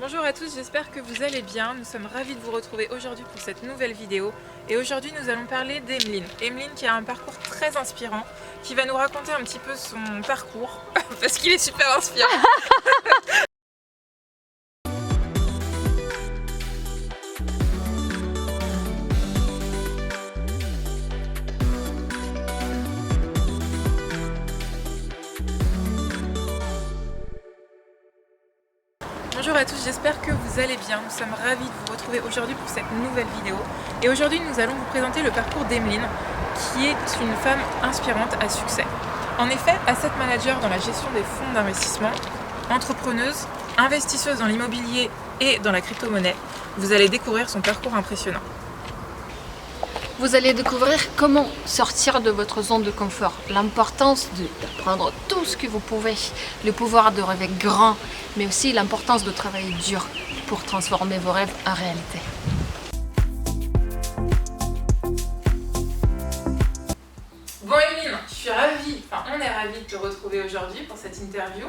Bonjour à tous, j'espère que vous allez bien. Nous sommes ravis de vous retrouver aujourd'hui pour cette nouvelle vidéo. Et aujourd'hui, nous allons parler d'Emeline. Emeline qui a un parcours très inspirant, qui va nous raconter un petit peu son parcours, parce qu'il est super inspirant. Bonjour à tous, j'espère que vous allez bien. Nous sommes ravis de vous retrouver aujourd'hui pour cette nouvelle vidéo. Et aujourd'hui, nous allons vous présenter le parcours d'Emeline, qui est une femme inspirante à succès. En effet, asset manager dans la gestion des fonds d'investissement, entrepreneuse, investisseuse dans l'immobilier et dans la crypto-monnaie, vous allez découvrir son parcours impressionnant. Vous allez découvrir comment sortir de votre zone de confort, l'importance d'apprendre tout ce que vous pouvez, le pouvoir de rêver grand, mais aussi l'importance de travailler dur pour transformer vos rêves en réalité. Bon Emeline, on est ravis de te retrouver aujourd'hui pour cette interview.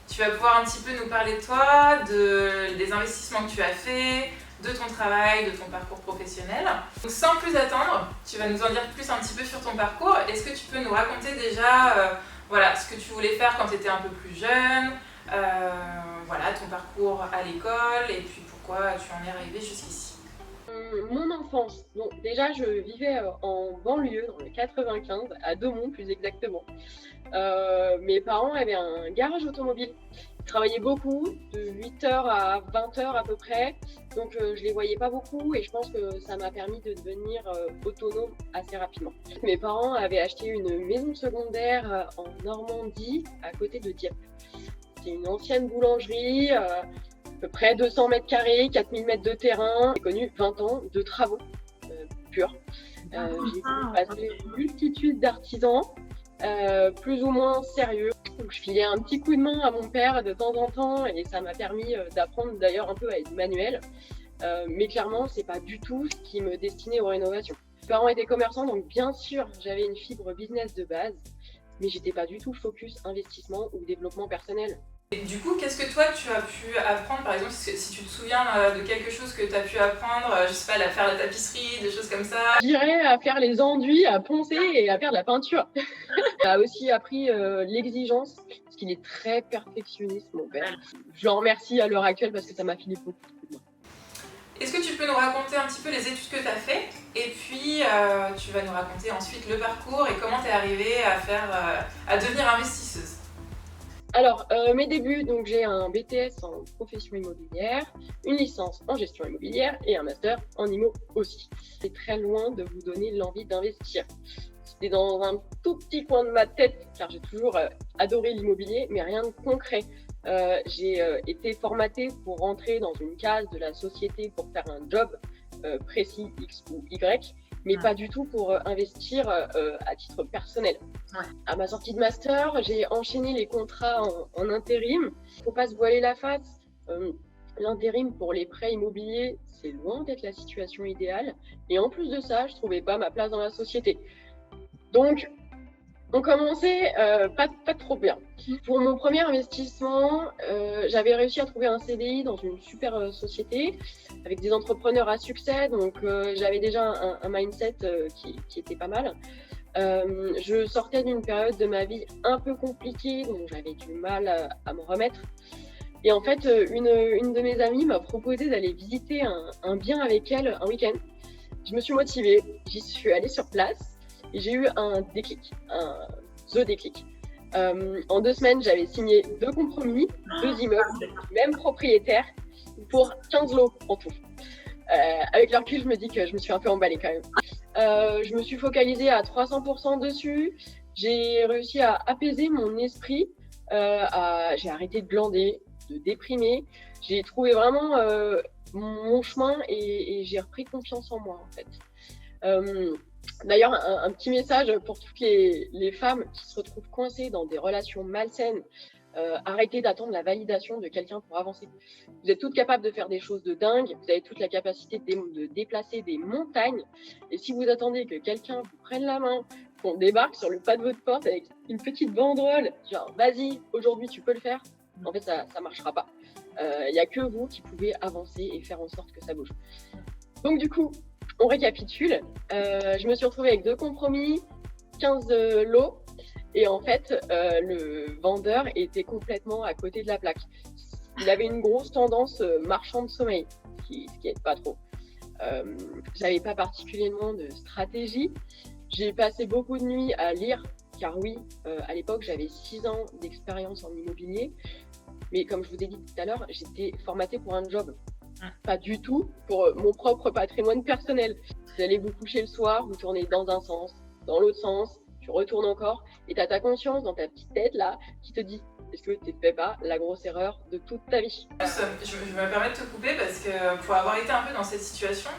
Tu vas pouvoir un petit peu nous parler de toi, des investissements que tu as faits, de ton travail, de ton parcours professionnel. Donc sans plus attendre, tu vas nous en dire plus un petit peu sur ton parcours. Est-ce que tu peux nous raconter déjà ce que tu voulais faire quand tu étais un peu plus jeune, ton parcours à l'école et puis pourquoi tu en es arrivé jusqu'ici? Mon enfance, donc déjà je vivais en banlieue dans le 95, à Daumont plus exactement. Mes parents avaient un garage automobile. Ils travaillaient beaucoup, de 8h à 20h à peu près, donc je les voyais pas beaucoup et je pense que ça m'a permis de devenir autonome assez rapidement. Mes parents avaient acheté une maison secondaire en Normandie, à côté de Dieppe. C'est une ancienne boulangerie, à peu près 200 mètres carrés, 4000 mètres de terrain. J'ai connu 20 ans de travaux purs. J'ai passé une multitude d'artisans, plus ou moins sérieux. Donc, je filais un petit coup de main à mon père de temps en temps et ça m'a permis d'apprendre d'ailleurs un peu à être manuel. Mais clairement, c'est pas du tout ce qui me destinait aux rénovations. Mes parents étaient commerçants, donc bien sûr, j'avais une fibre business de base, mais j'étais pas du tout focus investissement ou développement personnel. Et du coup, qu'est-ce que toi tu as pu apprendre, par exemple, si tu te souviens de quelque chose que tu as pu apprendre, je sais pas, à faire la tapisserie, des choses comme ça? J'irais à faire les enduits, à poncer et à faire de la peinture. Il a aussi appris l'exigence, parce qu'il est très perfectionniste, mon père. Je le remercie à l'heure actuelle parce que ça m'a filé beaucoup de main. Est-ce que tu peux nous raconter un petit peu les études que tu as fait et puis tu vas nous raconter ensuite le parcours et comment tu es arrivée à devenir investisseuse? Alors, mes débuts, donc j'ai un BTS en profession immobilière, une licence en gestion immobilière et un master en IMO aussi. C'est très loin de vous donner l'envie d'investir. C'était dans un tout petit coin de ma tête, car j'ai toujours adoré l'immobilier, mais rien de concret. J'ai été formatée pour rentrer dans une case de la société pour faire un job précis X ou Y, mais pas du tout pour investir à titre personnel. Ouais. À ma sortie de master, j'ai enchaîné les contrats en intérim. Il ne faut pas se voiler la face. L'intérim pour les prêts immobiliers, c'est loin d'être la situation idéale. Et en plus de ça, je ne trouvais pas ma place dans la société. Donc, on commençait pas trop bien. Pour mon premier investissement, j'avais réussi à trouver un CDI dans une super société avec des entrepreneurs à succès. Donc, j'avais déjà un mindset qui était pas mal. Je sortais d'une période de ma vie un peu compliquée, donc j'avais du mal à me remettre. Et en fait, une de mes amies m'a proposé d'aller visiter un bien avec elle un week-end. Je me suis motivée, j'y suis allée sur place et j'ai eu un déclic, the déclic. En 2 semaines, j'avais signé 2 compromis, 2 immeubles, même propriétaire, pour 15 lots en tout. Avec le recul, je me dis que je me suis un peu emballée quand même. Je me suis focalisée à 300% dessus. J'ai réussi à apaiser mon esprit. J'ai arrêté de glander, de déprimer. J'ai trouvé vraiment mon chemin et j'ai repris confiance en moi en fait. D'ailleurs, un petit message pour toutes les femmes qui se retrouvent coincées dans des relations malsaines. Arrêtez d'attendre la validation de quelqu'un pour avancer. Vous êtes toutes capables de faire des choses de dingue, vous avez toute la capacité de déplacer des montagnes. Et si vous attendez que quelqu'un vous prenne la main, qu'on débarque sur le pas de votre porte avec une petite banderole, genre vas-y, aujourd'hui tu peux le faire, en fait ça marchera pas. Il n'y a que vous qui pouvez avancer et faire en sorte que ça bouge. Donc du coup, on récapitule. Je me suis retrouvée avec 2 compromis, 15 lots. Et en fait, le vendeur était complètement à côté de la plaque. Il avait une grosse tendance marchand de sommeil, ce qui aide pas trop. J'avais pas particulièrement de stratégie. J'ai passé beaucoup de nuits à lire, car oui, à l'époque, j'avais 6 ans d'expérience en immobilier. Mais comme je vous ai dit tout à l'heure, j'étais formatée pour un job. Pas du tout pour mon propre patrimoine personnel. Vous allez vous coucher le soir, vous tournez dans un sens, dans l'autre sens, tu retournes encore, et tu as ta conscience dans ta petite tête là qui te dit est-ce que tu ne fais pas la grosse erreur de toute ta vie. Je me permets de te couper parce que pour avoir été un peu dans cette situation,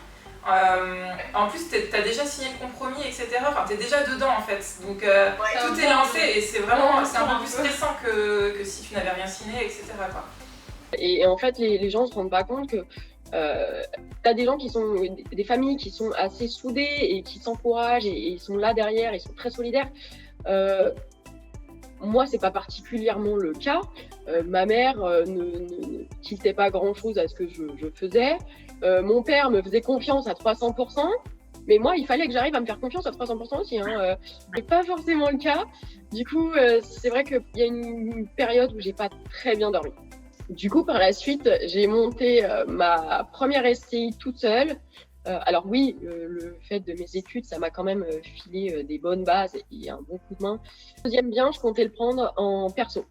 en plus tu as déjà signé le compromis, etc. Enfin, tu es déjà dedans en fait, donc tout est lancé et c'est vraiment c'est un peu plus stressant que si tu n'avais rien signé, etc. quoi. Et en fait, les gens ne se rendent pas compte que tu as des gens qui sont, des familles qui sont assez soudées et qui s'encouragent et ils sont là derrière, ils sont très solidaires. Moi, c'est pas particulièrement le cas. Ma mère ne tiltait pas grand-chose à ce que je faisais. Mon père me faisait confiance à 300%, mais moi, il fallait que j'arrive à me faire confiance à 300% aussi. C'est pas forcément le cas. Du coup, c'est vrai qu'il y a une période où j'ai pas très bien dormi. Du coup, par la suite, j'ai monté ma première SCI toute seule. Alors oui, le fait de mes études, ça m'a quand même filé des bonnes bases et un bon coup de main. Deuxième bien, je comptais le prendre en perso.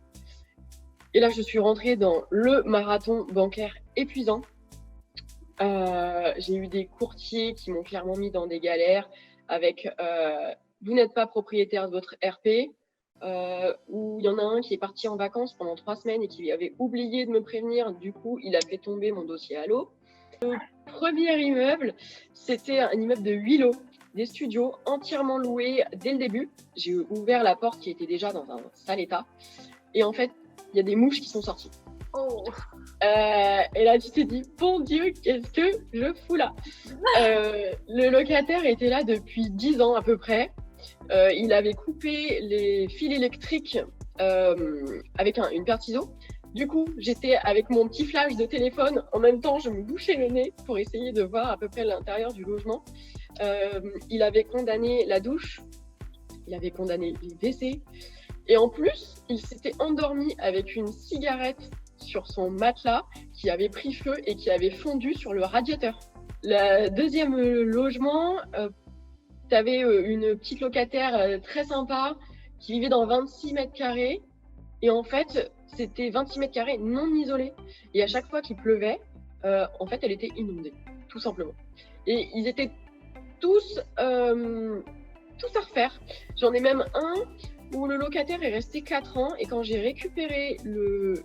Et là, je suis rentrée dans le marathon bancaire épuisant. J'ai eu des courtiers qui m'ont clairement mis dans des galères avec vous n'êtes pas propriétaire de votre RP. Où il y en a un qui est parti en vacances pendant 3 semaines et qui avait oublié de me prévenir. Du coup, il a fait tomber mon dossier à l'eau. Le premier immeuble, c'était un immeuble de 8 lots, des studios entièrement loués dès le début. J'ai ouvert la porte qui était déjà dans un sale état. Et en fait, il y a des mouches qui sont sorties. Oh. Et là, tu t'es dit, bon Dieu, qu'est-ce que je fous là? Le locataire était là depuis 10 ans à peu près. Il avait coupé les fils électriques avec une paire de ciseaux. Du coup, j'étais avec mon petit flash de téléphone. En même temps, je me bouchais le nez pour essayer de voir à peu près l'intérieur du logement. Il avait condamné la douche. Il avait condamné les WC. Et en plus, il s'était endormi avec une cigarette sur son matelas qui avait pris feu et qui avait fondu sur le radiateur. Le deuxième logement, tu avais une petite locataire très sympa qui vivait dans 26 mètres carrés. Et en fait, c'était 26 mètres carrés non isolés. Et à chaque fois qu'il pleuvait, en fait, elle était inondée, tout simplement. Et ils étaient tous à refaire. J'en ai même un où le locataire est resté 4 ans. Et quand j'ai récupéré le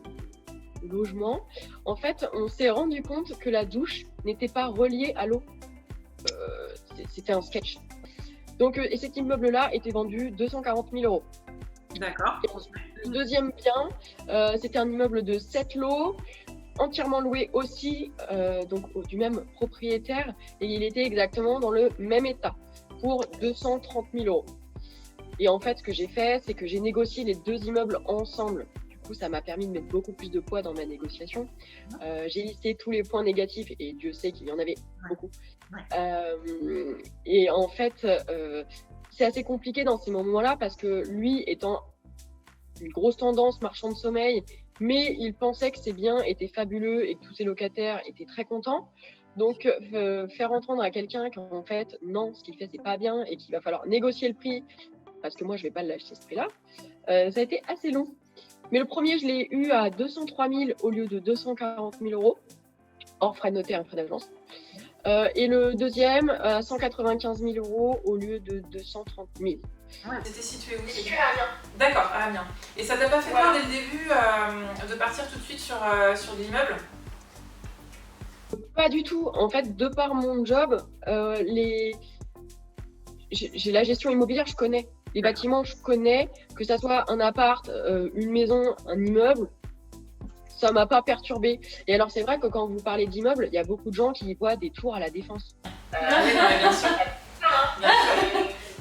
logement, en fait, on s'est rendu compte que la douche n'était pas reliée à l'eau. C'était un sketch. Donc, et cet immeuble-là était vendu 240 000 €. D'accord. Le deuxième bien, c'était un immeuble de 7 lots, entièrement loué aussi, donc du même propriétaire, et il était exactement dans le même état, pour 230 000 €. Et en fait, ce que j'ai fait, c'est que j'ai négocié les 2 immeubles ensemble. Du coup, ça m'a permis de mettre beaucoup plus de poids dans ma négociation. J'ai listé tous les points négatifs, et Dieu sait qu'il y en avait beaucoup. Et en fait, c'est assez compliqué dans ces moments-là parce que lui, étant une grosse tendance marchand de sommeil, mais il pensait que ses biens étaient fabuleux et que tous ses locataires étaient très contents. Donc, faire entendre à quelqu'un qu'en fait, non, ce qu'il fait, c'est pas bien et qu'il va falloir négocier le prix parce que moi, je vais pas l'acheter ce prix-là, ça a été assez long. Mais le premier, je l'ai eu à 203 000 au lieu de 240 000 €, hors frais de notaire et frais d'agence. Et le deuxième, 195 000 € au lieu de 230 000. Ouais. C'était situé où? Situé à Amiens. D'accord, à Amiens. Et ça t'a pas fait peur dès le début de partir tout de suite sur l'immeuble? Pas du tout. En fait, de par mon job, j'ai la gestion immobilière, je connais. Les bâtiments, je connais. Que ça soit un appart, une maison, un immeuble, ça m'a pas perturbée. Et alors, c'est vrai que quand vous parlez d'immeuble, il y a beaucoup de gens qui y voient des tours à la Défense. Bien sûr.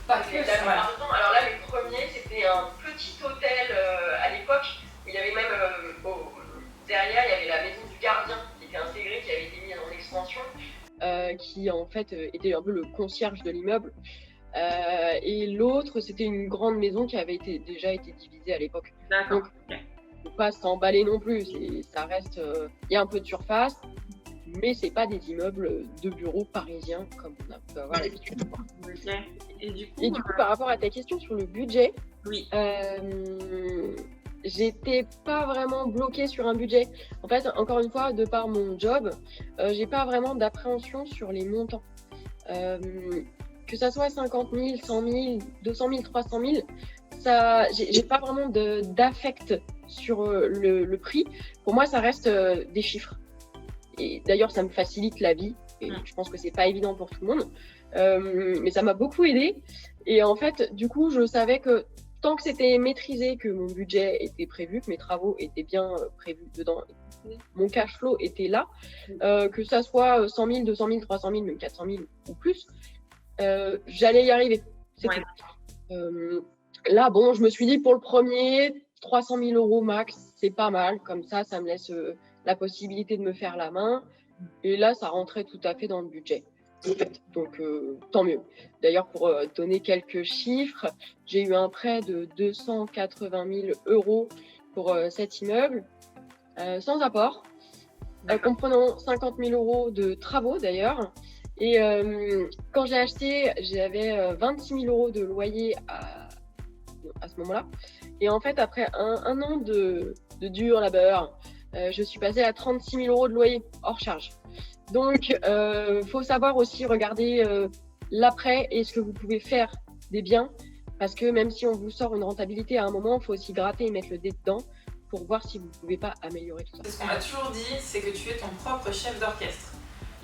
Pas que la Alors là, les premiers, c'était un petit hôtel à l'époque. Il y avait même derrière, il y avait la maison du qui en fait était un peu le concierge de l'immeuble. Et l'autre, c'était une grande maison qui avait déjà été divisée à l'époque. D'accord. Donc, faut pas s'emballer non plus. Ça reste, il y a un peu de surface, mais c'est pas des immeubles de bureaux parisiens comme on peut avoir l'habitude de voir. Ok. Et du coup, Par rapport à ta question sur le budget, oui. j'étais pas vraiment bloquée sur un budget. En fait, encore une fois, de par mon job, j'ai pas vraiment d'appréhension sur les montants. Que ça soit 50 000, 100 000, 200 000, 300 000, ça, j'ai pas vraiment d'affect sur le prix. Pour moi, ça reste des chiffres. Et d'ailleurs, ça me facilite la vie. Et je pense que c'est pas évident pour tout le monde. Mais ça m'a beaucoup aidé. Et en fait, du coup, je savais que tant que c'était maîtrisé, que mon budget était prévu, que mes travaux étaient bien prévus dedans, mon cash flow était là, que ça soit 100 000, 200 000, 300 000, même 400 000 ou plus, j'allais y arriver. C'est tout. Là, bon, je me suis dit pour le premier, 300 000 euros max, c'est pas mal. Comme ça me laisse la possibilité de me faire la main. Et là, ça rentrait tout à fait dans le budget. Donc, tant mieux. D'ailleurs, pour donner quelques chiffres, j'ai eu un prêt de 280 000 euros pour cet immeuble, sans apport, comprenant 50 000 euros de travaux d'ailleurs. Et quand j'ai acheté, j'avais 26 000 euros de loyer à ce moment-là. Et en fait, après un an de dur labeur, je suis passée à 36 000 euros de loyer hors charge. Donc, faut savoir aussi regarder l'après et ce que vous pouvez faire des biens, parce que même si on vous sort une rentabilité à un moment, il faut aussi gratter et mettre le dé dedans pour voir si vous ne pouvez pas améliorer tout ça. Ce qu'on m'a toujours dit, c'est que tu es ton propre chef d'orchestre.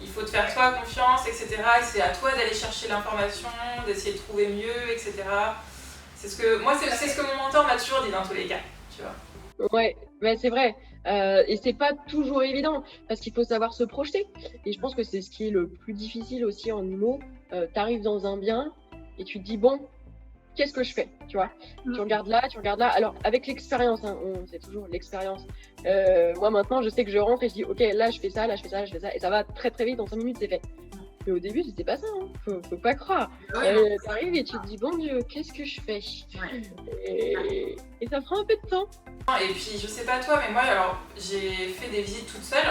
Il faut te faire toi confiance, etc. Et c'est à toi d'aller chercher l'information, d'essayer de trouver mieux, etc. C'est ce que mon mentor m'a toujours dit dans tous les cas, tu vois. Ouais, ben c'est vrai. Et c'est pas toujours évident parce qu'il faut savoir se projeter. Et je pense que c'est ce qui est le plus difficile aussi en IMO. T'arrives dans un bien et tu te dis bon, qu'est-ce que je fais, tu vois. Tu regardes là. Alors avec l'expérience, c'est toujours l'expérience. Moi maintenant, je sais que je rentre et je dis ok, là je fais ça, et ça va très très vite. En 5 minutes, c'est fait. Mais au début, c'était pas ça. Faut pas croire. T'arrives et tu te dis bon Dieu, qu'est-ce que je fais. Et ça prend un peu de temps. Et puis, je sais pas toi, mais moi, alors, j'ai fait des visites toute seule.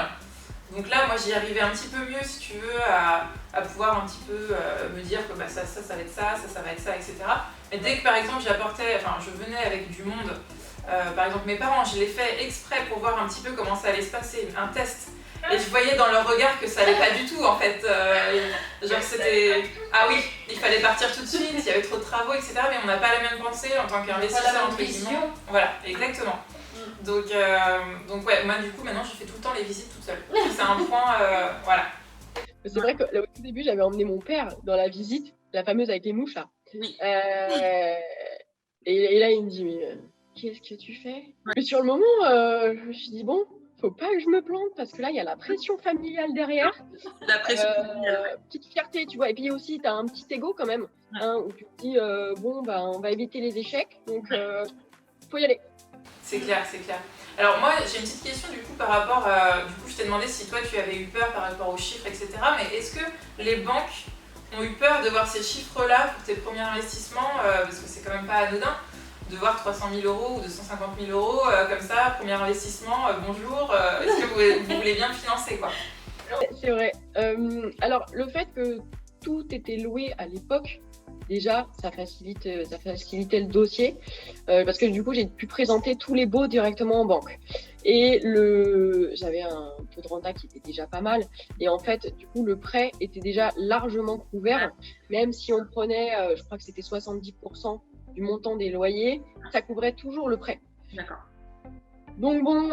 Donc là, moi, j'y arrivais un petit peu mieux, si tu veux, à pouvoir un petit peu me dire que bah, ça va être ça va être ça, etc. Mais dès que, par exemple, je venais avec du monde, par exemple, mes parents, je l'ai fait exprès pour voir un petit peu comment ça allait se passer, un test. Et je voyais dans leur regard que ça allait pas du tout, en fait. Genre, c'était... Ah oui, il fallait partir tout de suite, il y avait trop de travaux, etc. Mais on n'a pas la même pensée en tant qu'investisseur, entre guillemets. Voilà, exactement. Donc ouais, moi du coup maintenant je fais tout le temps les visites toute seule. C'est un point, voilà. C'est vrai que là, au tout début j'avais emmené mon père dans la visite, la fameuse avec les mouches là. Oui. Et là il me dit mais qu'est-ce que tu fais? Mais sur le moment je me suis dit bon, faut pas que je me plante parce que là il y a la pression familiale derrière. La pression familiale. Petite fierté tu vois, et puis aussi t'as un petit ego quand même, où tu te dis bon bah on va éviter les échecs donc faut y aller. C'est clair. Alors moi j'ai une petite question du coup par rapport du coup je t'ai demandé si toi tu avais eu peur par rapport aux chiffres, etc. Mais est-ce que les banques ont eu peur de voir ces chiffres-là pour tes premiers investissements, parce que c'est quand même pas anodin de voir 300 000 euros ou 250 000 euros comme ça, premier investissement, bonjour, est-ce que vous voulez bien me financer quoi? C'est vrai. Alors le fait que tout était loué à l'époque, déjà, ça facilitait le dossier parce que du coup, j'ai pu présenter tous les baux directement en banque. Et j'avais un taux de renta qui était déjà pas mal. Et en fait, du coup, le prêt était déjà largement couvert. Même si on prenait, je crois que c'était 70% du montant des loyers, ça couvrait toujours le prêt. D'accord. Donc bon,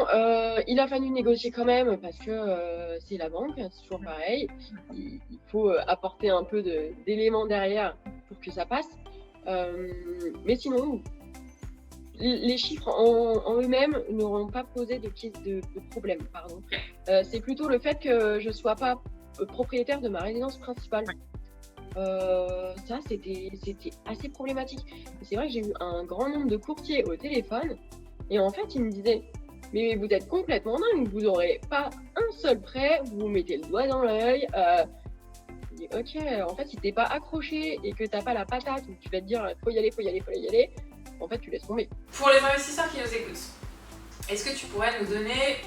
il a fallu négocier quand même parce que c'est la banque, c'est toujours pareil. Il faut apporter un peu d'éléments derrière pour que ça passe. Mais sinon, les chiffres en eux-mêmes n'auront pas posé de problème. Pardon. C'est plutôt le fait que je ne sois pas propriétaire de ma résidence principale. Ça, c'était assez problématique. C'est vrai que j'ai eu un grand nombre de courtiers au téléphone. Et en fait, ils me disaient « Mais vous êtes complètement dingue, vous n'aurez pas un seul prêt, vous vous mettez le doigt dans l'œil. dis ok, en fait si t'es pas accroché et que t'as pas la patate où tu vas te dire faut y aller, en fait tu laisses tomber. Pour les investisseurs qui nous écoutent, est-ce que tu pourrais nous donner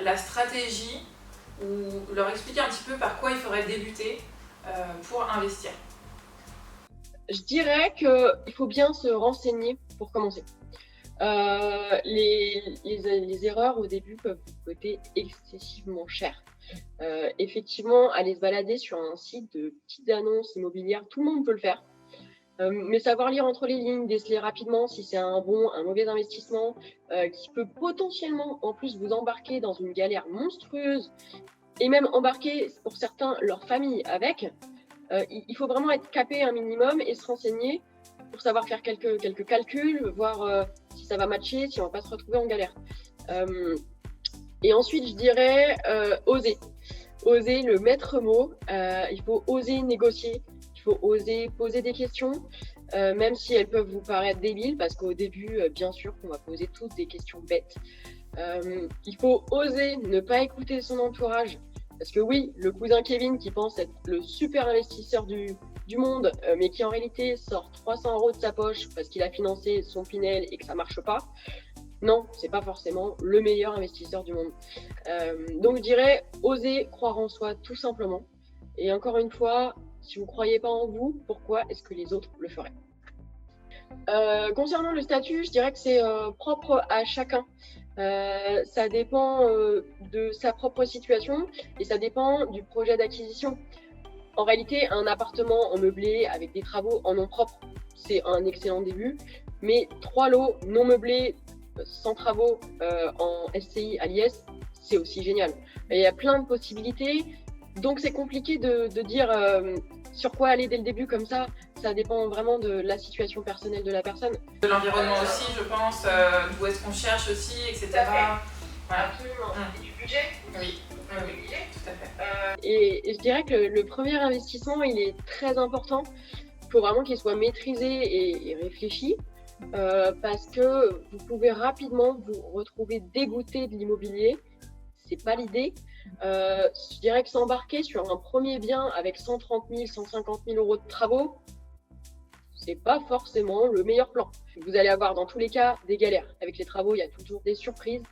la stratégie ou leur expliquer un petit peu par quoi il faudrait débuter pour investir? Je dirais qu'il faut bien se renseigner pour commencer. Les erreurs au début peuvent vous coûter excessivement cher. Effectivement, aller se balader sur un site de petites annonces immobilières, tout le monde peut le faire. Mais savoir lire entre les lignes, déceler rapidement si c'est un mauvais investissement, qui peut potentiellement en plus vous embarquer dans une galère monstrueuse et même embarquer pour certains leur famille avec, il faut vraiment être capé un minimum et se renseigner pour savoir faire quelques calculs, voir si ça va matcher, si on va pas se retrouver en galère. Et ensuite, je dirais oser. Oser le maître mot. Il faut oser négocier. Il faut oser poser des questions, même si elles peuvent vous paraître débiles, parce qu'au début, bien sûr, qu'on va poser toutes des questions bêtes. Il faut oser ne pas écouter son entourage. Parce que oui, le cousin Kevin qui pense être le super investisseur du monde, mais qui en réalité sort 300 € de sa poche parce qu'il a financé son Pinel et que ça marche pas, non, c'est pas forcément le meilleur investisseur du monde. Donc je dirais, oser croire en soi tout simplement. Et encore une fois, si vous ne croyez pas en vous, pourquoi est-ce que les autres le feraient? Concernant le statut, je dirais que c'est propre à chacun. Ça dépend de sa propre situation et ça dépend du projet d'acquisition. En réalité, un appartement en meublé avec des travaux en nom propre, c'est un excellent début, mais 3 lots non meublés, sans travaux, en SCI à l'IS, c'est aussi génial. Et il y a plein de possibilités, donc c'est compliqué de dire sur quoi aller dès le début comme ça. Ça dépend vraiment de la situation personnelle de la personne. De l'environnement aussi, je pense, d'où est-ce qu'on cherche aussi, etc. Voilà. Absolument. Et du budget. Oui, tout à fait. Et je dirais que le premier investissement, il est très important. Il faut vraiment qu'il soit maîtrisé et réfléchi, parce que vous pouvez rapidement vous retrouver dégoûté de l'immobilier. C'est pas l'idée. Je dirais que s'embarquer sur un premier bien avec 130 000, 150 000 € de travaux, c'est pas forcément le meilleur plan. Vous allez avoir dans tous les cas des galères. Avec les travaux, il y a toujours des surprises.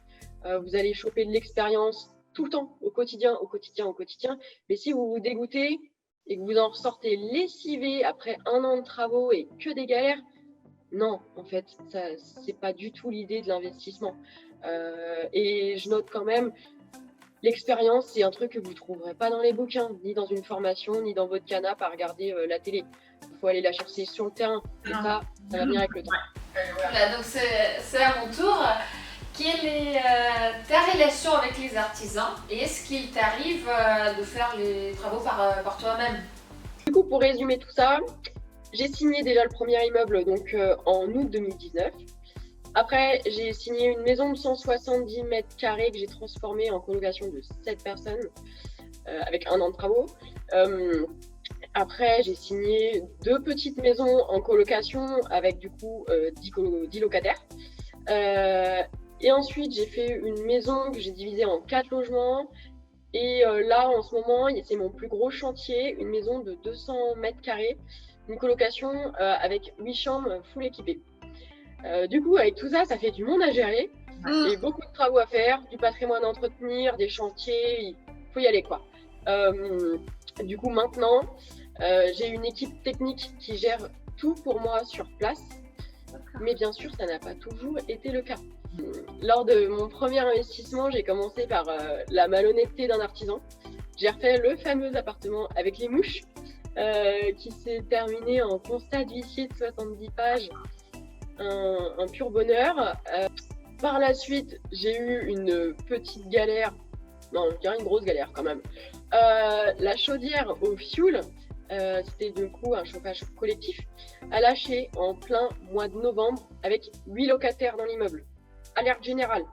Vous allez choper de l'expérience tout le temps, au quotidien. Mais si vous vous dégoûtez et que vous en ressortez lessivé après 1 an de travaux et que des galères, non, en fait, ça, c'est pas du tout l'idée de l'investissement. Et je note quand même, l'expérience, c'est un truc que vous ne trouverez pas dans les bouquins, ni dans une formation, ni dans votre canapé à regarder la télé. Il faut aller la chercher sur le terrain. Et ça va venir avec le temps. Voilà, donc c'est à mon tour. Quelle est ta relation avec les artisans et est-ce qu'il t'arrive de faire les travaux par toi-même? Du coup, pour résumer tout ça, j'ai signé déjà le premier immeuble donc, en août 2019. Après, j'ai signé une maison de 170 mètres carrés que j'ai transformée en colocation de 7 personnes avec 1 an de travaux. Après, j'ai signé 2 petites maisons en colocation avec du coup 10 locataires. Et ensuite, j'ai fait une maison que j'ai divisée en 4 logements. Et là, en ce moment, c'est mon plus gros chantier, une maison de 200 mètres carrés, une colocation avec 8 chambres full équipées. Du coup, avec tout ça, ça fait du monde à gérer et beaucoup de travaux à faire, du patrimoine à entretenir, des chantiers, il faut y aller quoi. Du coup, maintenant, j'ai une équipe technique qui gère tout pour moi sur place, mais bien sûr, ça n'a pas toujours été le cas. Lors de mon premier investissement, j'ai commencé par la malhonnêteté d'un artisan. J'ai refait le fameux appartement avec les mouches qui s'est terminé en constat d'huissier de 70 pages. Un pur bonheur. Par la suite, j'ai eu une petite galère, non, je dirais une grosse galère quand même. La chaudière au fioul, c'était du coup un chauffage collectif, a lâché en plein mois de novembre avec 8 locataires dans l'immeuble. Alerte générale,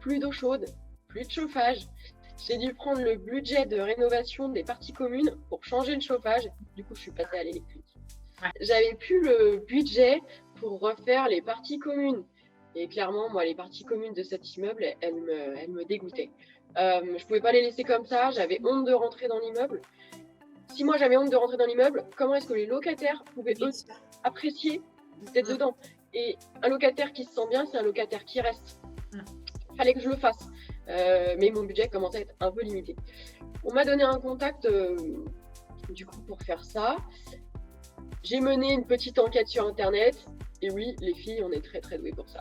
plus d'eau chaude, plus de chauffage. J'ai dû prendre le budget de rénovation des parties communes pour changer le chauffage. Du coup, je suis passée à l'électrique. J'avais plus le budget pour refaire les parties communes. Et clairement, moi, les parties communes de cet immeuble, elles me dégoûtaient. Je ne pouvais pas les laisser comme ça, j'avais honte de rentrer dans l'immeuble. Si moi j'avais honte de rentrer dans l'immeuble, comment est-ce que les locataires pouvaient eux apprécier d'être dedans? Et un locataire qui se sent bien, c'est un locataire qui reste. Fallait que je le fasse, mais mon budget commençait à être un peu limité. On m'a donné un contact du coup pour faire ça. J'ai mené une petite enquête sur internet et oui, les filles, on est très très douées pour ça.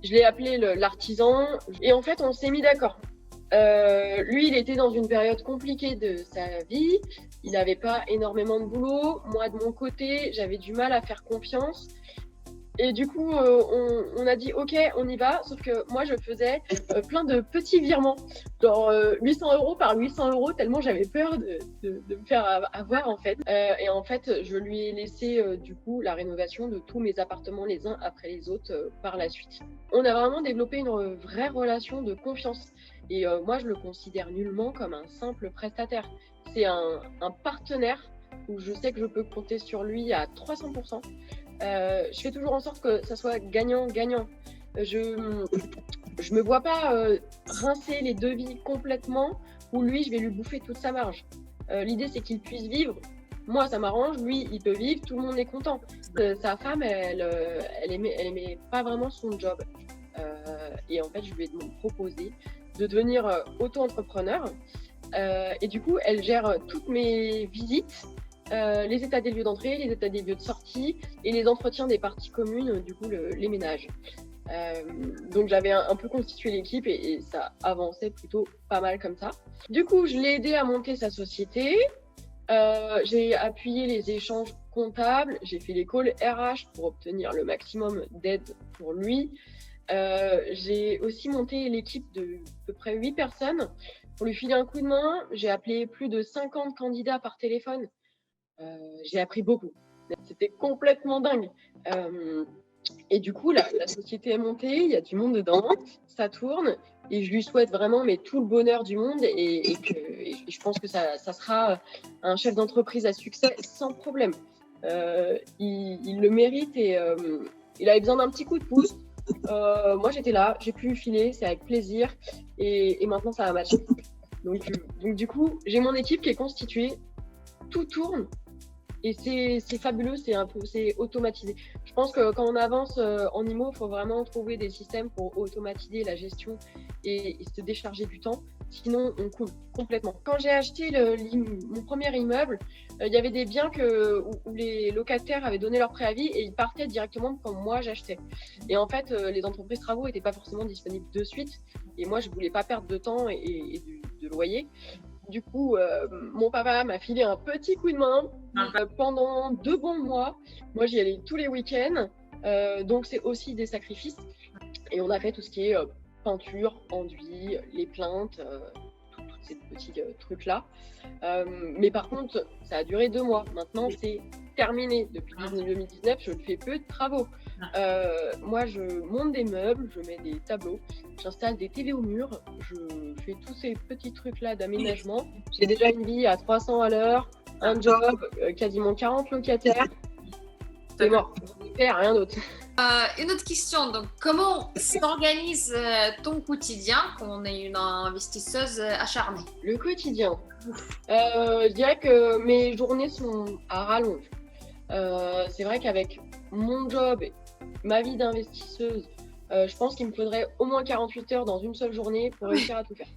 Je l'ai appelé l'artisan et en fait on s'est mis d'accord. Lui, il était dans une période compliquée de sa vie. Il n'avait pas énormément de boulot. Moi, de mon côté, j'avais du mal à faire confiance. Et du coup, on a dit OK, on y va. Sauf que moi, je faisais plein de petits virements, genre 800 € par 800 €, tellement j'avais peur de me faire avoir en fait. Et en fait, je lui ai laissé du coup la rénovation de tous mes appartements les uns après les autres par la suite. On a vraiment développé une vraie relation de confiance. Et moi, je le considère nullement comme un simple prestataire. C'est un partenaire où je sais que je peux compter sur lui à 300%. Je fais toujours en sorte que ça soit gagnant-gagnant. Je me vois pas rincer les devis complètement où lui, je vais lui bouffer toute sa marge. L'idée, c'est qu'il puisse vivre. Moi, ça m'arrange. Lui, il peut vivre. Tout le monde est content. Sa femme, elle aimait pas vraiment son job. Et en fait, je lui ai proposé de devenir auto-entrepreneur. Et du coup, elle gère toutes mes visites, les états des lieux d'entrée, les états des lieux de sortie et les entretiens des parties communes, du coup, les ménages. Donc, j'avais un peu constitué l'équipe et ça avançait plutôt pas mal comme ça. Du coup, je l'ai aidé à monter sa société. J'ai appuyé les échanges comptables. J'ai fait les calls RH pour obtenir le maximum d'aide pour lui. J'ai aussi monté l'équipe de à peu près 8 personnes pour lui filer un coup de main. J'ai appelé plus de 50 candidats par téléphone. J'ai appris beaucoup. C'était complètement dingue. Et du coup, la société est montée, il y a du monde dedans, ça tourne. Et je lui souhaite vraiment tout le bonheur du monde et je pense que ça sera un chef d'entreprise à succès sans problème. Il le mérite et il avait besoin d'un petit coup de pouce. Moi j'étais là, j'ai pu filer, c'est avec plaisir et maintenant ça va matcher. Donc du coup, j'ai mon équipe qui est constituée, tout tourne et c'est fabuleux, c'est automatisé. Je pense que quand on avance en IMO, il faut vraiment trouver des systèmes pour automatiser la gestion et se décharger du temps. Sinon, on coule complètement. Quand j'ai acheté mon premier immeuble, il y avait des biens où les locataires avaient donné leur préavis et ils partaient directement quand moi j'achetais. Et en fait, les entreprises travaux n'étaient pas forcément disponibles de suite. Et moi, je ne voulais pas perdre de temps et de loyer. Du coup, mon papa m'a filé un petit coup de main pendant 2 bons mois. Moi, j'y allais tous les week-ends. Donc, c'est aussi des sacrifices. Et on a fait tout ce qui est peinture, enduit, les plaintes, tous ces petits trucs-là. Mais par contre, ça a duré 2 mois. Maintenant, c'est terminé. Depuis 2019, je ne fais peu de travaux. Moi, je monte des meubles, je mets des tableaux, j'installe des télés au mur, je fais tous ces petits trucs-là d'aménagement. J'ai déjà une vie à 300 à l'heure, un job, quasiment 40 locataires. C'est mort, je ne fais rien d'autre. Une autre question, donc comment s'organise ton quotidien quand on est une investisseuse acharnée? Le quotidien, je dirais que mes journées sont à rallonge. C'est vrai qu'avec mon job, ma vie d'investisseuse, je pense qu'il me faudrait au moins 48 heures dans une seule journée pour réussir à tout faire.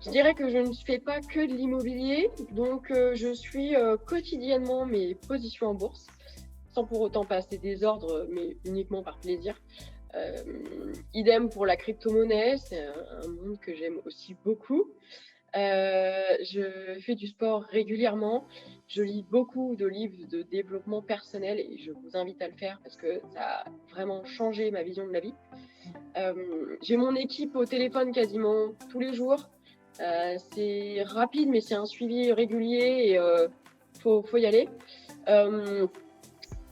Je dirais que je ne fais pas que de l'immobilier, donc je suis quotidiennement mes positions en bourse, sans pour autant passer des ordres, mais uniquement par plaisir. Idem pour la crypto-monnaie, c'est un monde que j'aime aussi beaucoup. Je fais du sport régulièrement. Je lis beaucoup de livres de développement personnel et je vous invite à le faire parce que ça a vraiment changé ma vision de la vie. J'ai mon équipe au téléphone quasiment tous les jours. C'est rapide, mais c'est un suivi régulier et faut y aller.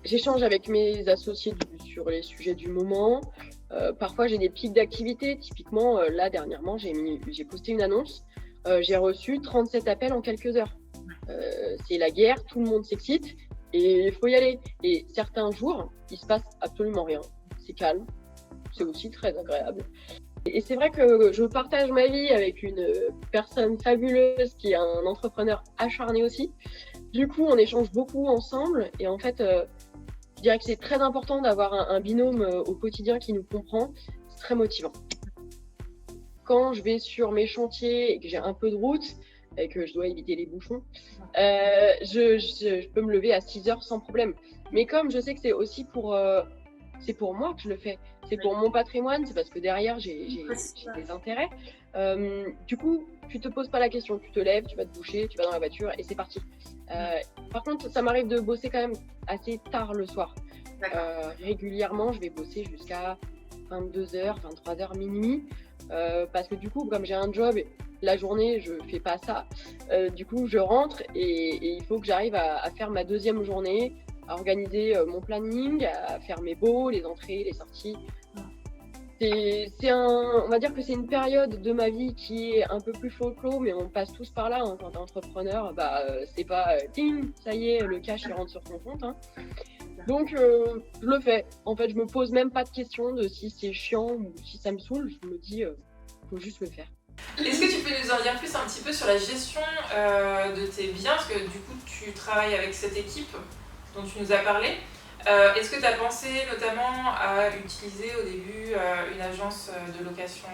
J'échange avec mes associés sur les sujets du moment. Parfois, j'ai des pics d'activité. Typiquement, là, dernièrement, j'ai posté une annonce. J'ai reçu 37 appels en quelques heures. C'est la guerre, tout le monde s'excite et il faut y aller. Et certains jours, il se passe absolument rien. C'est calme. c'est aussi très agréable. Et c'est vrai que je partage ma vie avec une personne fabuleuse qui est un entrepreneur acharné aussi. Du coup, on échange beaucoup ensemble et en fait, je dirais que c'est très important d'avoir un binôme au quotidien qui nous comprend. C'est très motivant. Quand je vais sur mes chantiers et que j'ai un peu de route et que je dois éviter les bouchons, je peux me lever à 6 heures sans problème. Mais comme je sais que c'est aussi c'est pour moi que je le fais, c'est pour mon patrimoine, c'est parce que derrière j'ai des intérêts. Du coup, tu te poses pas la question, tu te lèves, tu vas te boucher, tu vas dans la voiture et c'est parti. Par contre, ça m'arrive de bosser quand même assez tard le soir. Régulièrement, je vais bosser jusqu'à 22h, 23h, minuit. Parce que du coup, comme j'ai un job, la journée, je fais pas ça. Du coup, je rentre et il faut que j'arrive à faire ma deuxième journée, à organiser mon planning, à faire mes baux, les entrées, les sorties. On va dire que c'est une période de ma vie qui est un peu plus folklore, mais on passe tous par là. Hein. Quand t'es entrepreneur, c'est pas ting, ça y est, le cash il rentre sur ton compte. Hein. Donc, je le fais. En fait, je me pose même pas de question de si c'est chiant ou si ça me saoule. Je me dis, faut juste le faire. Est-ce que tu peux nous en dire plus un petit peu sur la gestion de tes biens? Parce que du coup, tu travailles avec cette équipe dont tu nous as parlé. Est-ce que tu as pensé notamment à utiliser au début une agence de location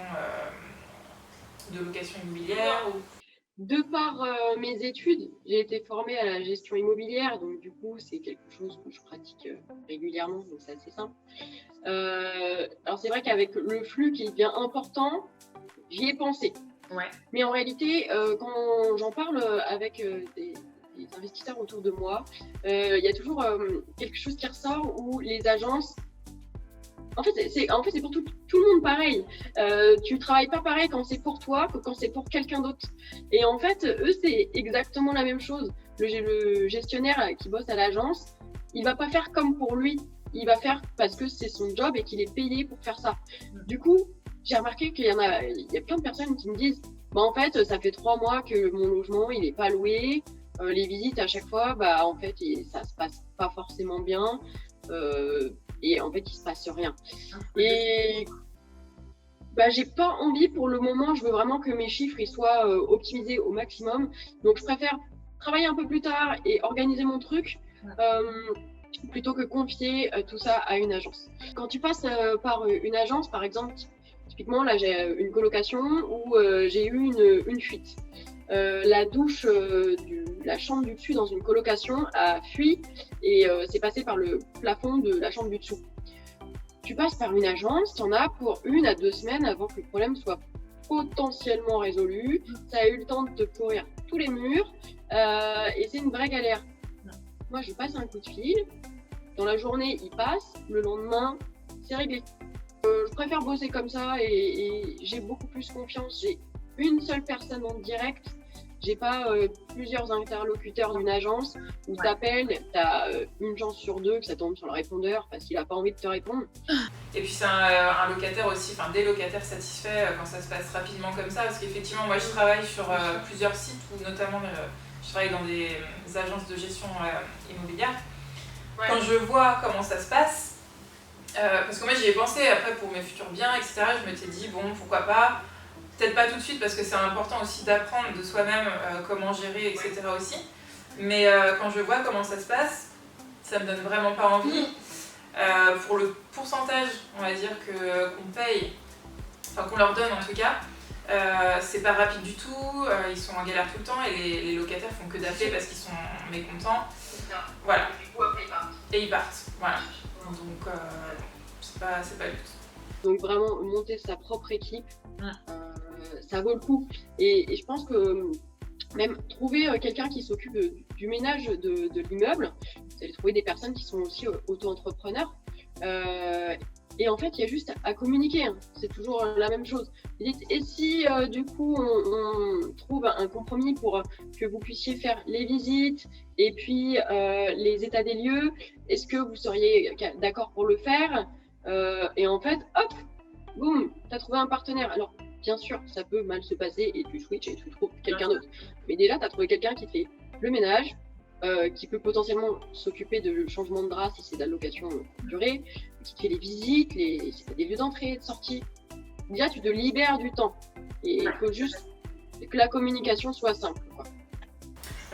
immobilière ou... De par mes études, j'ai été formée à la gestion immobilière, donc du coup, c'est quelque chose que je pratique régulièrement, donc c'est assez simple. Alors c'est vrai qu'avec le flux qui devient important, j'y ai pensé. Ouais. Mais en réalité, quand j'en parle avec des investisseurs autour de moi, il y a toujours quelque chose qui ressort où les agences... En fait, c'est pour tout le monde pareil. Tu travailles pas pareil quand c'est pour toi que quand c'est pour quelqu'un d'autre. Et en fait, eux, c'est exactement la même chose. Le gestionnaire qui bosse à l'agence, il va pas faire comme pour lui. Il va faire parce que c'est son job et qu'il est payé pour faire ça. Du coup, j'ai remarqué qu'il y a plein de personnes qui me disent, en fait, ça fait 3 mois que mon logement, il est pas loué. Les visites à chaque fois, en fait, ça se passe pas forcément bien. Et en fait, il se passe rien. Et j'ai pas envie pour le moment. Je veux vraiment que mes chiffres ils soient optimisés au maximum. Donc, je préfère travailler un peu plus tard et organiser mon truc plutôt que confier tout ça à une agence. Quand tu passes par une agence, par exemple, typiquement là, j'ai une colocation où j'ai eu une fuite. La douche la chambre du dessus dans une colocation a fui et c'est passé par le plafond de la chambre du dessous. Tu passes par une agence, tu en as pour 1 à 2 semaines avant que le problème soit potentiellement résolu. Ça a eu le temps de te pourrir tous les murs et c'est une vraie galère. Moi, je passe un coup de fil. Dans la journée, il passe. Le lendemain, c'est réglé. Je préfère bosser comme ça et j'ai beaucoup plus confiance. J'ai une seule personne en direct. J'ai pas plusieurs interlocuteurs d'une agence où t'appelles, t'as une chance sur 2 que ça tombe sur le répondeur parce qu'il a pas envie de te répondre. Et puis c'est un locataire aussi, enfin des locataires satisfaits quand ça se passe rapidement comme ça, parce qu'effectivement moi je travaille sur plusieurs sites où notamment je travaille dans des agences de gestion immobilière. Ouais. Quand je vois comment ça se passe, parce que moi j'y ai pensé après pour mes futurs biens, etc. Je m'étais dit bon pourquoi pas. Peut-être pas tout de suite parce que c'est important aussi d'apprendre de soi-même comment gérer, etc. aussi. Mais quand je vois comment ça se passe, ça me donne vraiment pas envie. Pour le pourcentage, on va dire, qu'on paye, enfin qu'on leur donne en tout cas, c'est pas rapide du tout, ils sont en galère tout le temps et les locataires font que d'appeler parce qu'ils sont mécontents. Voilà. Et du coup, après, ils partent. Et ils partent, voilà. Donc, c'est pas le but. Donc vraiment, monter sa propre équipe, ça vaut le coup. Et je pense que même trouver quelqu'un qui s'occupe du ménage de l'immeuble, vous allez trouver des personnes qui sont aussi auto-entrepreneurs. Et en fait, il y a juste à communiquer. Hein. C'est toujours la même chose. Vous dites, et si du coup on trouve un compromis pour que vous puissiez faire les visites et puis les états des lieux, est-ce que vous seriez d'accord pour le faire? Et en fait, hop, boum, t'as trouvé un partenaire. Alors, bien sûr, ça peut mal se passer et tu switches et tu trouves quelqu'un d'autre. Mais déjà, t'as trouvé quelqu'un qui fait le ménage, qui peut potentiellement s'occuper de changement de drap si c'est de la location durée, si tu fais les visites, si tu as des lieux d'entrée, de sortie, déjà tu te libères du temps. Et il faut juste que la communication soit simple, quoi.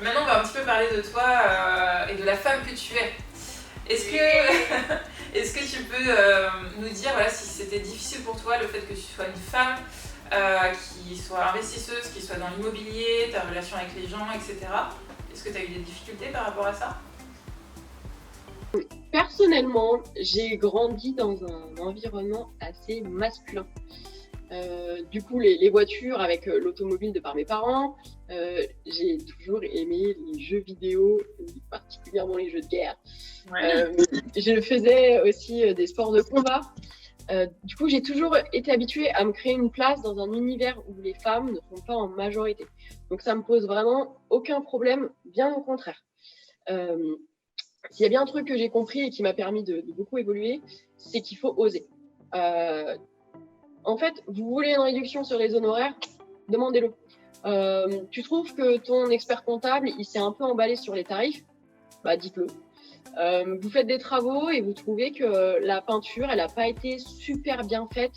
Maintenant, on va un petit peu parler de toi et de la femme que tu es. Est-ce que, est-ce que tu peux nous dire voilà, si c'était difficile pour toi le fait que tu sois une femme qui soit investisseuse, qui soit dans l'immobilier, ta relation avec les gens, etc. Est-ce que tu as eu des difficultés par rapport à ça? Personnellement, j'ai grandi dans un environnement assez masculin. Du coup, les voitures avec l'automobile de par mes parents, j'ai toujours aimé les jeux vidéo, particulièrement les jeux de guerre. Ouais. Je faisais aussi des sports de combat. Du coup, j'ai toujours été habituée à me créer une place dans un univers où les femmes ne sont pas en majorité. Donc, ça me pose vraiment aucun problème, bien au contraire. S'il y a bien un truc que j'ai compris et qui m'a permis de beaucoup évoluer, c'est qu'il faut oser. En fait, vous voulez une réduction sur les honoraires, demandez-le. Tu trouves que ton expert comptable, il s'est un peu emballé sur les tarifs, bah dites-le. Vous faites des travaux et vous trouvez que la peinture, elle n'a pas été super bien faite,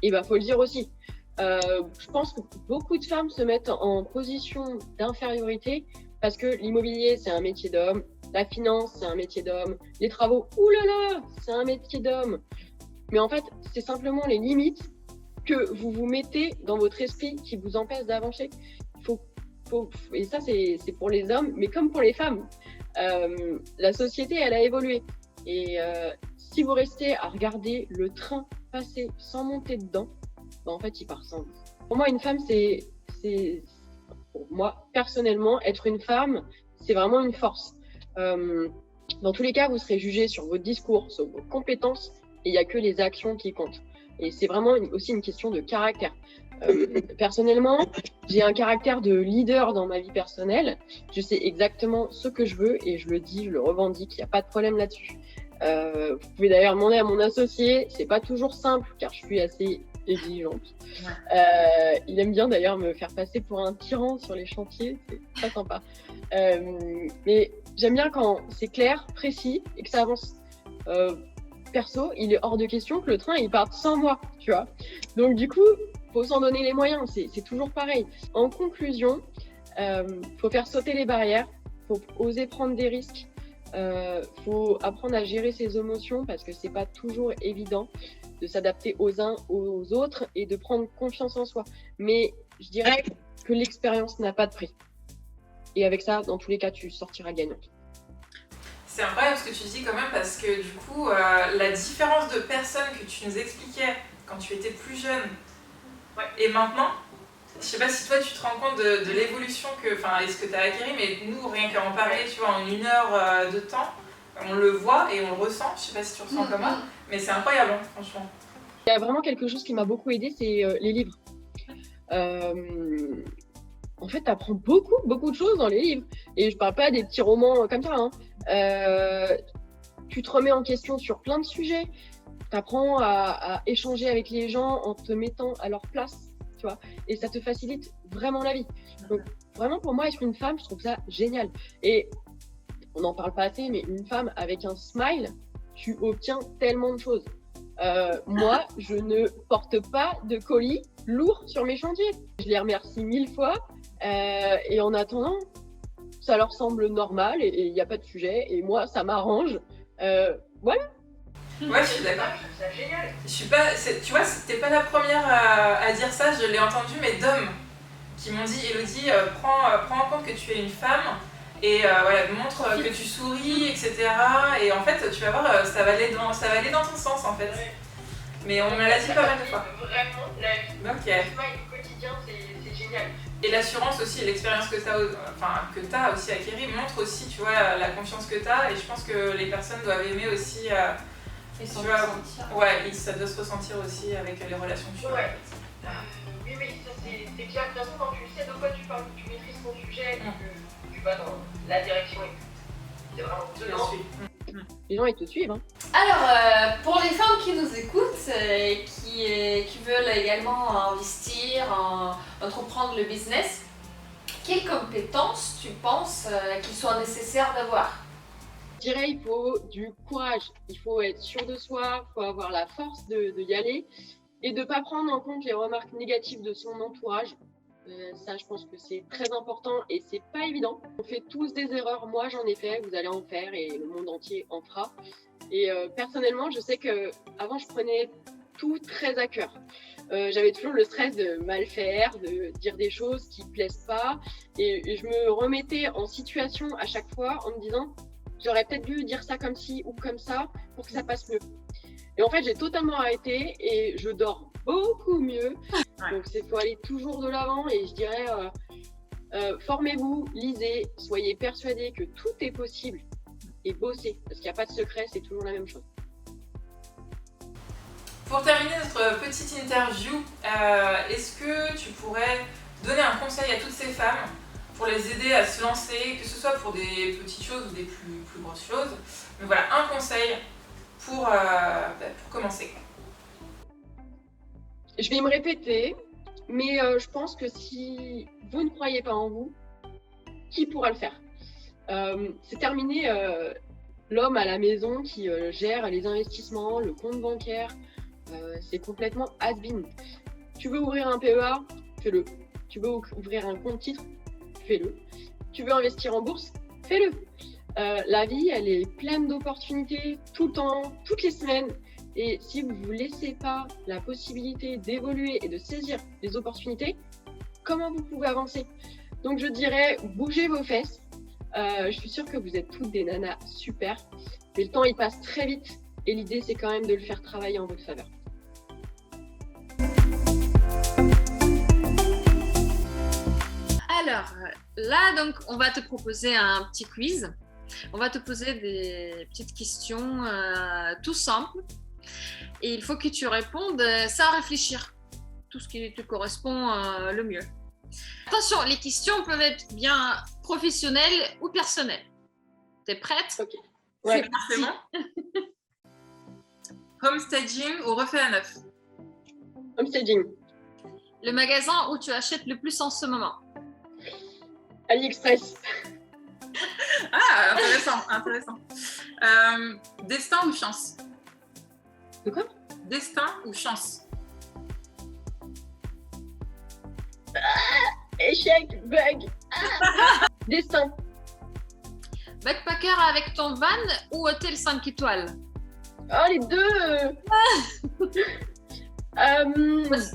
et bah faut le dire aussi. Je pense que beaucoup de femmes se mettent en position d'infériorité parce que l'immobilier, c'est un métier d'homme, la finance, c'est un métier d'homme, les travaux, oulala, c'est un métier d'homme. Mais en fait, c'est simplement les limites que vous vous mettez dans votre esprit qui vous empêchent d'avancer. Et ça, c'est pour les hommes, mais comme pour les femmes. La société, elle a évolué. Et si vous restez à regarder le train passer sans monter dedans, bah en fait, il part sans vous. Pour moi, une femme, pour moi, personnellement, être une femme, c'est vraiment une force. Dans tous les cas, vous serez jugé sur votre discours, sur vos compétences, et il n'y a que les actions qui comptent. Et c'est vraiment aussi une question de caractère. Personnellement, j'ai un caractère de leader dans ma vie personnelle. Je sais exactement ce que je veux et je le dis, je le revendique, il n'y a pas de problème là-dessus. Vous pouvez d'ailleurs demander à mon associé, c'est pas toujours simple car je suis assez exigeante. Il aime bien d'ailleurs me faire passer pour un tyran sur les chantiers, c'est très sympa. Mais j'aime bien quand c'est clair, précis et que ça avance. Perso, il est hors de question que le train il parte sans moi, tu vois. Donc du coup, faut s'en donner les moyens, c'est toujours pareil. En conclusion, faut faire sauter les barrières, faut oser prendre des risques, faut apprendre à gérer ses émotions parce que c'est pas toujours évident de s'adapter aux uns aux autres et de prendre confiance en soi. Mais je dirais que l'expérience n'a pas de prix. Et avec ça, dans tous les cas, tu sortiras gagnante. C'est incroyable ce que tu dis quand même parce que du coup, la différence de personnes que tu nous expliquais quand tu étais plus jeune et maintenant, je sais pas si toi tu te rends compte de l'évolution est-ce que tu as acquis, mais nous, rien qu'à en parler, tu vois, en 1 heure de temps, on le voit et on le ressent. Je sais pas si tu ressens comment, mais c'est incroyable, hein, franchement. Il y a vraiment quelque chose qui m'a beaucoup aidée, c'est les livres. En fait, tu apprends beaucoup de choses dans les livres. Et je parle pas des petits romans comme ça. Hein. Tu te remets en question sur plein de sujets. Tu apprends à échanger avec les gens en te mettant à leur place, tu vois. Et ça te facilite vraiment la vie. Donc, vraiment, pour moi, être une femme, je trouve ça génial. Et on n'en parle pas assez, mais une femme avec un smile, tu obtiens tellement de choses. Moi, je ne porte pas de colis lourds sur mes chantiers. Je les remercie 1000 fois. Et en attendant, ça leur semble normal et il n'y a pas de sujet. Et moi, ça m'arrange. Voilà. Ouais, je suis d'accord. C'est génial. Tu vois, t'es pas la première à dire ça. Je l'ai entendu, mais d'hommes qui m'ont dit, Elodie, prends en compte que tu es une femme et montre que tu souris, etc. Et en fait, tu vas voir, ça va aller dans ton sens en fait. Ouais. Mais on me l'a dit pas mal de fois. Vraiment, la vie au quotidien, c'est génial. Et l'assurance aussi, l'expérience que tu as aussi acquérie montre aussi, tu vois, la confiance que tu as. Et je pense que les personnes doivent aimer aussi. Ça doit se ressentir aussi avec les relations que tu as. Ouais. Oui, ça c'est clair. De toute façon, quand tu sais de quoi tu parles, tu maîtrises ton sujet, tu vas dans la direction. C'est vraiment dedans. Les gens, ils te suivent. Hein. Alors, pour les femmes qui nous écoutent et qui veulent également investir, entreprendre le business, quelles compétences tu penses qu'il soit nécessaire d'avoir ? dirais il faut du courage, il faut être sûr de soi, il faut avoir la force de y aller et de ne pas prendre en compte les remarques négatives de son entourage. Ça, je pense que c'est très important et c'est pas évident. On fait tous des erreurs, moi j'en ai fait, vous allez en faire et le monde entier en fera. Et personnellement, je sais qu'avant je prenais tout très à cœur. J'avais toujours le stress de mal faire, de dire des choses qui plaisent pas et je me remettais en situation à chaque fois en me disant j'aurais peut-être dû dire ça comme ci ou comme ça pour que ça passe mieux. Et en fait, j'ai totalement arrêté et je dors beaucoup mieux. Donc, il faut aller toujours de l'avant et je dirais, formez-vous, lisez, soyez persuadés que tout est possible et bossez. Parce qu'il n'y a pas de secret, c'est toujours la même chose. Pour terminer notre petite interview, est-ce que tu pourrais donner un conseil à toutes ces femmes pour les aider à se lancer, que ce soit pour des petites choses ou des plus grosses choses. Mais voilà, un conseil pour commencer. Je vais me répéter, mais je pense que si vous ne croyez pas en vous, qui pourra le faire? C'est terminé l'homme à la maison qui gère les investissements, le compte bancaire, c'est complètement has-been. Tu veux ouvrir un PEA, fais-le. Tu veux ouvrir un compte titre, fais-le. Tu veux investir en bourse, fais-le. La vie, elle est pleine d'opportunités tout le temps, toutes les semaines. Et si vous ne vous laissez pas la possibilité d'évoluer et de saisir les opportunités, comment vous pouvez avancer? Donc je dirais, bougez vos fesses. Je suis sûre que vous êtes toutes des nanas super. Mais le temps, il passe très vite. Et l'idée, c'est quand même de le faire travailler en votre faveur. Alors, là, donc, on va te proposer un petit quiz. On va te poser des petites questions tout simples. Et il faut que tu répondes sans réfléchir. Tout ce qui te correspond le mieux. Attention, les questions peuvent être bien professionnelles ou personnelles. T'es prête? Ok. Ouais. C'est parfait. Homestaging ou refait à neuf? Homestaging. Le magasin où tu achètes le plus en ce moment? AliExpress. Ah, intéressant. Destin ou chance? De quoi? Destin ou chance? Échec, bug. Destin. Backpacker avec ton van ou hôtel 5 étoiles? Oh, les deux.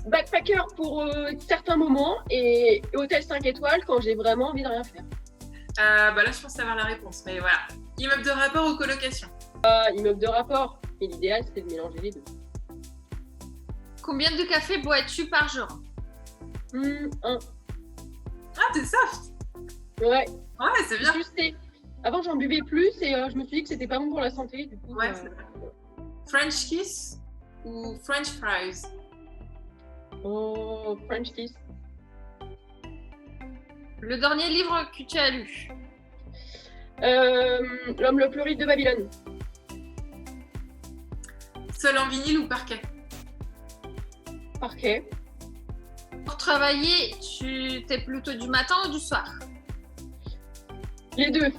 Backpacker pour certains moments et hôtel 5 étoiles quand j'ai vraiment envie de rien faire. Là, je pense savoir la réponse, mais voilà. Immeuble de rapport ou colocation? Immeuble de rapport. Et l'idéal, c'est de mélanger les deux. Combien de café bois-tu par jour? Un. Ah, t'es soft. Ouais. Ouais, c'est bien. Avant, j'en buvais plus et je me suis dit que c'était pas bon pour la santé. Du coup, ouais, c'est vrai. French kiss ou French fries? Oh, French kiss. Le dernier livre que tu as lu? L'homme le plus riche de Babylone. Seul en vinyle ou parquet? Parquet. Pour travailler, tu t'es plutôt du matin ou du soir? Les deux.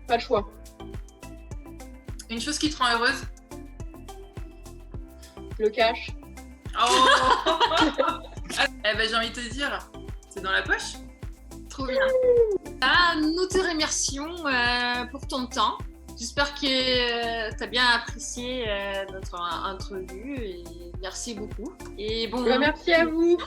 Pas le choix. Une chose qui te rend heureuse? Le cash. Oh. Eh ben, j'ai envie de te dire, c'est dans la poche. Trop bien. Nous te remercions pour ton temps. J'espère que tu as bien apprécié notre entrevue et merci beaucoup. Et bon, merci à vous.